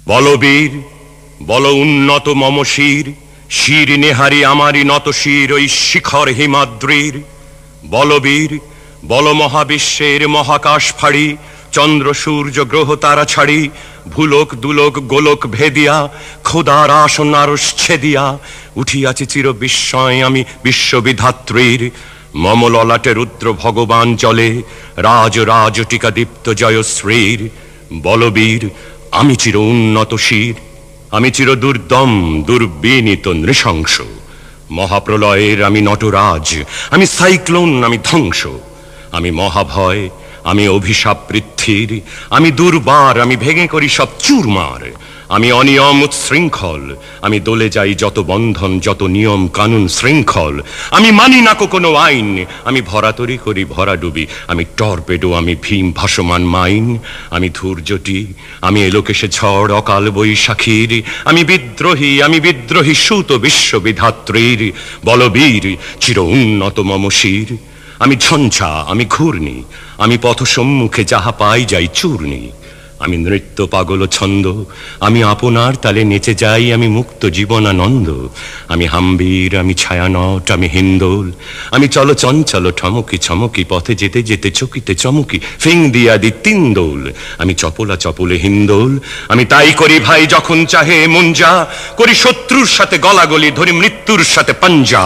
বলবীর বল উন্নত মম শির, শির নেহারি আমারি নত শির ওই শিখর হিমাদ্রির। বলবীর বল মহাবিশ্বের মহাকাশ ফাড়ি, চন্দ্র সূর্য গ্রহ তারা ছাড়ি, ভুলোক দুলোক গোলক ভেদিয়া, খোদার আসন আরশ ছেদিয়া, উঠিয়াছি চির বিস্ময় আমি বিশ্ববিধাত্রীর। মম ললাটে রুদ্র ভগবান জলে, রাজ রাজ টিকা দীপ্ত জয়শ্রীর। বলবীর আমি চির উন্নত শির, আমি চির দুর্দম দুর্বিনীত নৃশংস। মহাপ্রলয়ের আমি নটরাজ, আমি সাইক্লোন, আমি ধ্বংস। আমি মহাভয়, আমি অভিশাপ পৃথ্বীর, আমি দুর্বার, আমি ভেঙে করি সব চুরমার। আমি অনিয়ম উচ্ছৃঙ্খল, আমি দলে যাই যত বন্ধন যত নিয়ম কানুন শৃঙ্খল। আমি মানি না কোনো আইন, আমি ভরাতরি করি ভরাডুবি, আমি টর্পেডো, আমি ভীম ভাসমান মাইন। আমি ধূর্যটি, আমি এলোকেশে ঝড় অকাল বৈশাখীর। আমি বিদ্রোহী সুত বিশ্ববিধাত্রীর। বলবীর চির উন্নত মম শির, আমি ঝঞ্ঝা, আমি ঘূর্ণি, আমি পথ সম্মুখে যাহা পাই যাই চূর্ণি। আমি নৃত্য পাগল ছন্দ, আমি আপনার তালে নেচে যাই, আমি মুক্ত জীবনানন্দ। আমি হাম্বীর, আমি ছায়ানট, আমি হিন্দোল, আমি চল চঞ্চল ঠমকি ছমকি, পথে যেতে যেতে চকিতে চমকি, ফিং দিয়া দি তিন দোল। আমি চপলা চপলে হিন্দোল, আমি তাই করি ভাই যখন চাহে মন যা, করি শত্রুর সাথে গলাগলি, ধরি মৃত্যুর সাথে পাঞ্জা।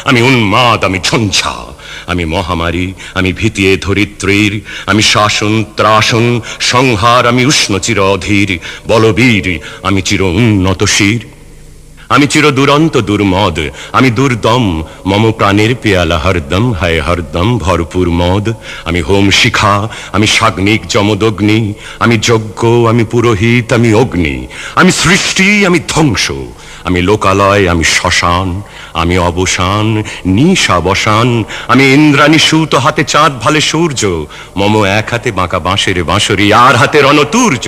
আমি উন্মাদ, আমি ঝঞ্ঝা, আমি মহামারী, আমি ভীতিয়ে ধরিত্রীর। আমি শাসন ত্রাসন সংহার, আমি উষ্ণ চির অধীর। বলবীর আমি চির উন্নত শির, আমি চির দুরন্ত দুর্মদ, আমি দুর্দম, মম প্রাণের পেয়ালা হরদম, হায় হরদম ভরপুর মদ। আমি হোম শিখা, আমি সাগ্নিক যমদগ্নি, আমি যজ্ঞ, আমি পুরোহিত, আমি অগ্নি। আমি সৃষ্টি, আমি ধ্বংস, আমি লোকালয়, আমি শ্মশান। আমি অবসান, নিশাবসান, আমি ইন্দ্রাণী সুত, হাতে চাঁদ ভালে সূর্য। মম এক হাতে বাঁকা বাঁশের বাঁশরি, আর হাতে রণতুর্য।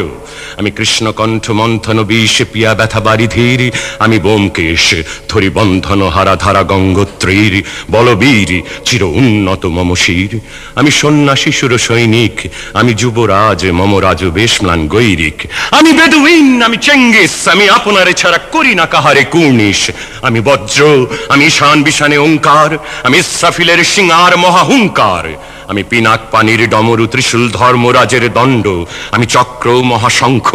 আমি কৃষ্ণকণ্ঠ মন্থন বিষ পিয়া ব্যথা বারিধির। আমি বোমকেশ, ধরি বন্ধন হারা ধারা গঙ্গোত্রীর। বলবীর চির উন্নত মম শির, আমি সন্ন্যাসী সুর সৈনিক, আমি যুবরাজ, মম রাজবেশ ম্লান গৈরিক। আমি বেদুইন, আমি চেঙ্গিস, আমি আপনারে ছাড়া করি না কাহারে কুর্নিশ। আমি বজ্র, আমি ঈশান বিশানে ওঙ্কার, আমি ইসরাফিলের সিংহার মহাহুঙ্কার। আমি পিনাক পানির ডমরু, ত্রিশূল ধর্মরাজের দণ্ড। আমি চক্র মহাশঙ্খ,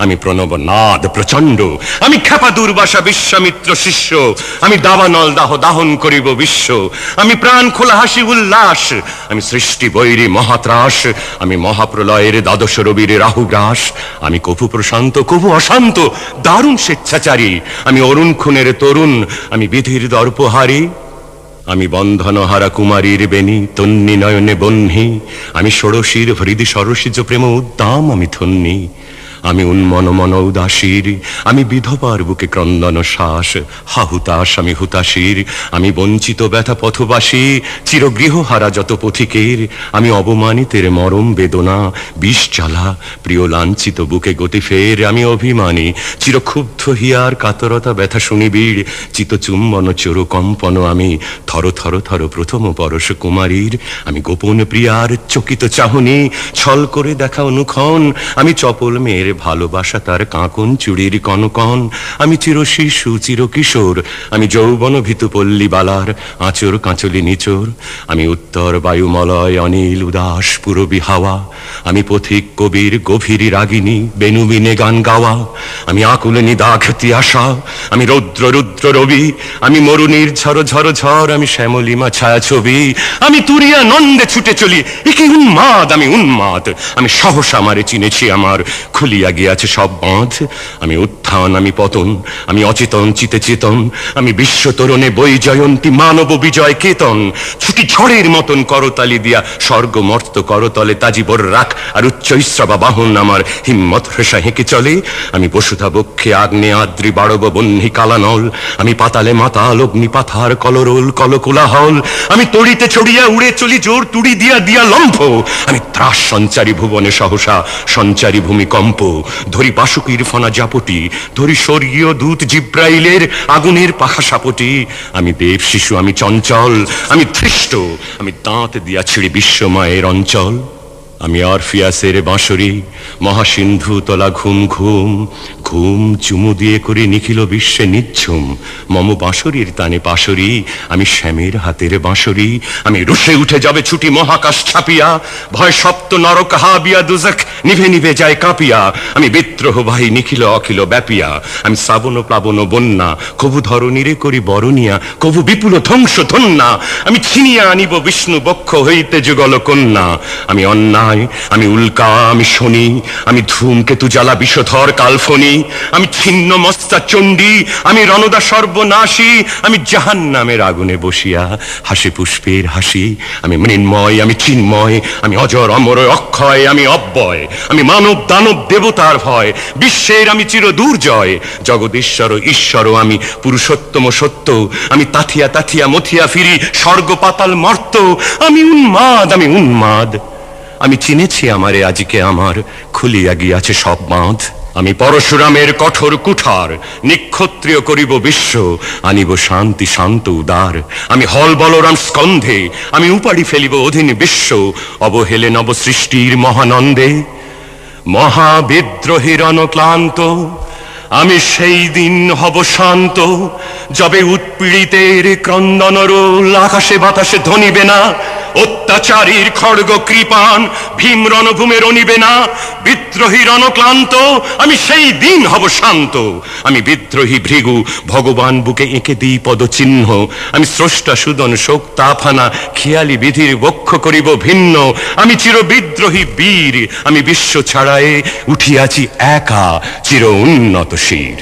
আমি প্রণব নাদ প্রচণ্ড। আমি খেপা দুর্বাসা বিশ্বামিত্র শিষ্য, আমি দাবানল দাহ দাহন করিব বিশ্ব। আমি প্রাণ খোলা হাসি উল্লাস, আমি সৃষ্টি বৈরী মহাত্রাস। আমি মহাপ্রলয়ের দ্বাদশ রবির রাহুগ্রাস। আমি কভু প্রশান্ত কভু অশান্ত, দারুণ স্বেচ্ছাচারী। আমি অরুণ খুনের তরুণ, আমি বিধির দর্পহারী। আমি বন্ধনহারা কুমারীর বেণী, তন্নি নয়নে বহ্নি। আমি ষোড়শীর হৃদি সরসিজ প্রেম উদ্দাম, আমি ধন্যী। আমি উন্মন মন উদাসীর, আমি বিধবার বুকে ক্রন্দন শ্বাস। হাহুতাস, আমি হুতাশীর, আমি বঞ্চিত ব্যথা পথবাসী। চিরগৃহহারা যত পথিকের, আমি অবমানিতের মরম বেদনা। বিষ জ্বালা প্রিয় লাঞ্ছিত বুকে গতি ফের। আমি অভিমানী, চিরক্ষুব্ধ হিয়ার কাতরতা ব্যথা শুনিবিড়। চিতচুম্বন চোর কম্পন, আমি থর থর থর প্রথম পরশ কুমারীর। আমি গোপন প্রিয়ার চকিত চাহনি, ছল করে দেখা অনুক্ষণ। আমি চপল মেয়ের ভালোবাসা, তার কাঁকন চুড়ির কনকন। আমি চির শিশু চির কিশোর, আমি যৌবন ভীতু পল্লী বালার আঁচর কাঁচলি নিচোর। আমি উত্তর বায়ুমলয় অনিল উদাস পুরবী হাওয়া। আমি পথিক কবির গভীর রাগিনী, বেনুবিনে গান গাওয়া। আমি আকুল নিদাঘ তিয়াসা, আমি রৌদ্র রুদ্র রবি। আমি মরুনির ঝড় ঝড় ঝড়, আমি শ্যামলিমা ছায়া ছবি। আমি তুরিয়া নন্দে ছুটে চলি, একে উন্মাদ, আমি উন্মাদ। আমি সহসা মারে চিনেছি আমার, খুলিয়া গিয়াছে সব বাঁধ। আমি উত্থান, আমি পতন, আমি অচেতন চিতে চেতন। আমি বিশ্ব তরণে বই জয়ন্তী মানব বিজয় কেতন। ছুটি ঝড়ের মতন করতালি দিয়া, স্বর্গ মর্ত করতলে তাজিবর রাখ আর উচ্চ ইস্রবা বাহন আমার হিম্মত হ্রেষা হেঁকে চলে। আমি বসুধা বক্ষে আগ্নে আদ্রি বাড়ব বহ্নি কালানল। আমি পাতালে মাতাল অগ্নি পাথার কলরোল কলকোলাহল। আমি তড়িতে ছড়িয়া উড়ে চলি জোর তুড়ি দিয়া দিয়া লম্ফ। আমি ত্রাস সঞ্চারী ভুবনে সহসা সঞ্চারী ভূমিকম্প। ধরি বাসুকীর ফনা জাপটি, ধরি স্বর্গীয় দূত জিব্রাইলের আগুনের পাখা সাপটি। আমি দেব শিশু, আমি চঞ্চল, আমি ধৃষ্ট, আমি দাঁত দিয়া ছিঁড়ি বিশ্বময়ের অঞ্চল। আমি অরফিয়াসের বাঁশরি, মহাসিন্ধু তলা ঘুম ঘুম ঘুম চুমু দিয়ে করে নিখিল বিশ্বে নিচ্ছুম মম বাঁশরীর তানে পাশরি আমি শ্যামের হাতের বাঁশরি আমি রুষে উঠে যাবে ছুটি মহাকাশ ছাপিয়া ভয় সপ্ত নরক হাবিয়া দুজখ নিভে নিভে যায় কাঁপিয়া আমি বিদ্রোহ ভাই নিখিল অখিল ব্যাপিয়া আমি শ্রাবণ প্লাবন বন্যা কবু ধরণীরে করি বরণিয়া কবু বিপুল ধ্বংস ধন্যা আমি ছিনিয়া আনিব বিষ্ণু বক্ষ হইতে যুগল কন্যা আমি অন্যায় আমি উল্কা আমি শনি আমি ধূমকেতু জ্বালা বিষধর কালফনি আমি ছিন্ন মস্তা চণ্ডী আমি রণদা সর্বনাশী আমি জাহান্নামের আগুনে বসিয়া হাসি পুষ্পের হাসি আমি মৃন্ময় আমি চিন্ময় আমি অজর অমর অক্ষয় আমি অব্যয় আমি মানব দানব দেবতার ভয় বিশ্বের আমি চির দুর্জয় জগদীশ্বর ঈশ্বর আমি পুরুষোত্তম সত্য আমি তাথিয়া তাথিয়া মথিয়া ফিরি স্বর্গ পাতাল মর্ত আমি উন্মাদ আমি চিনেছি আমারে আজকে আমার খুলিয়া গিয়াছে সব বাঁধ আমি পরশুরামের কঠোর কুঠার নিক্ষত্রিয় করিব বিশ্ব আনিব শান্তি শান্ত উদার আমি হল বলরাম স্কন্ধে আমি উপাড়ি ফেলিব অধীন বিশ্ব অবহেলে নব সৃষ্টির মহানন্দে মহাবিদ্রোহীর অনক্লান্ত আমি সেই দিন হব শান্ত যবে উৎপীড়িতের ক্রন্দন রোল আকাশে বাতাসে ধ্বনিবে না অত্যাচারীর খড়গ কৃপান ভীম রণভূমে রণিবে না বিদ্রোহীর অনক্লান্ত আমি সেই দিন হব শান্ত আমি বিদ্রোহী ভৃগু ভগবান বুকে এঁকে দিই পদচিহ্ন আমি স্রষ্টা সুদন শোক তাফানা খেয়ালি বিধির বক্ষ করিব ভিন্ন আমি চির বিদ্রোহী বীর আমি বিশ্ব ছাড়ায়ে উঠিয়াছি একা চির উন্নত শির